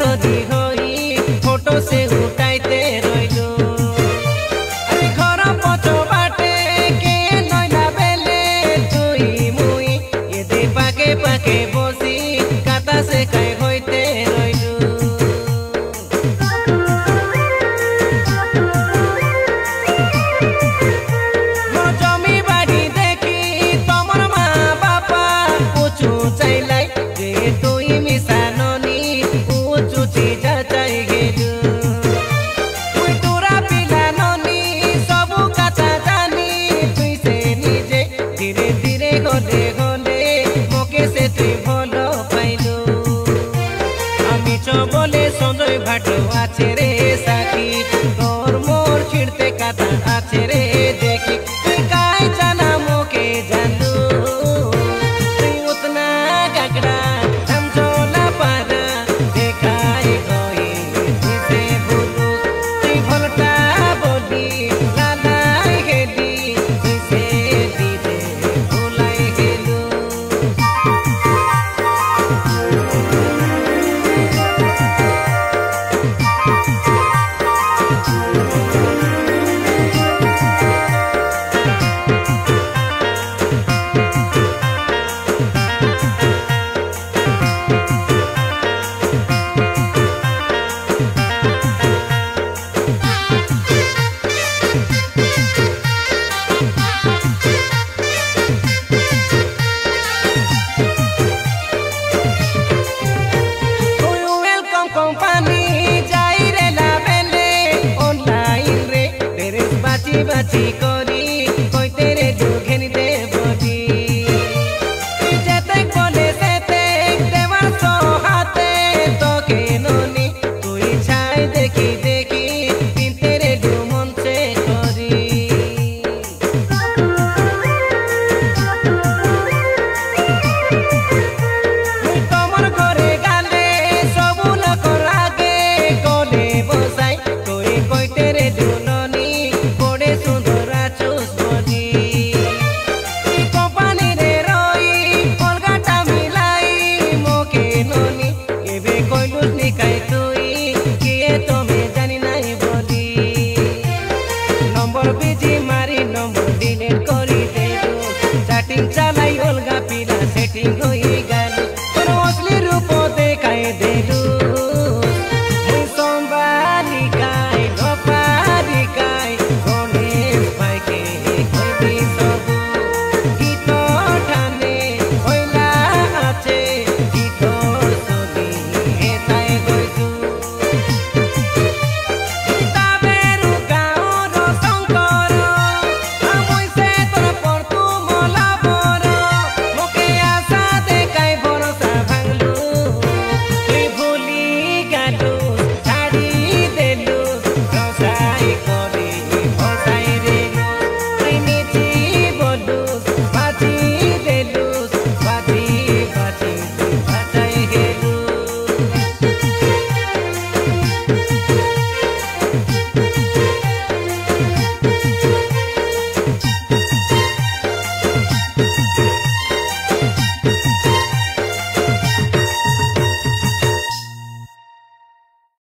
धरी होई फोटो से उठाइते रइलो अरे घर पछ बाटे के नइला बेले तुई मुई ये दे पाके पाके बसी काता से काई होइते रइलो मो जमी बाड़ी देखी तमर माँ बापा पूछू चाइलाई जे तुई मिसाननी पूछू चीजा चाइ गेलु मुई टुरा पिला ननी सबु कथा जानी तुई से निजे धीरे धीरे गले गले मोके से तुई भलो पाइलु आमी चबले संजय भाट आछे रे साथी तोर मोर छिड़ते कथा आछे रे देखी तुई काई जाना मोके जानलु तुई उतना गागड़ा समझोला पारा देखाई गई जिसे भूलू तुई भलटा बोली लालाई गेली जिसे दीदे भुलाई गेलु बाची करी कोई तेरे दुखेनी दे बजी जेते कोले सेते देवार सो हाथे तो के नोनी तुई छाई देखी देखी तीन तेरे दु मन से करी तमर घरे गाले सबु लोक लागे गले बसाई तुई कोई तेरे दु चालाई अलगा पिला सेटिंग होई गालु तोर असली रूप देखाई देलु मुई संबाली काई गोपाली काई गणेश भाई के कइबी सबु गीत ठाने होइला आछे गीत सुनी हेताय गइसु ताबेरु गाउर शंकर आमुई से तोर परतु मला गालु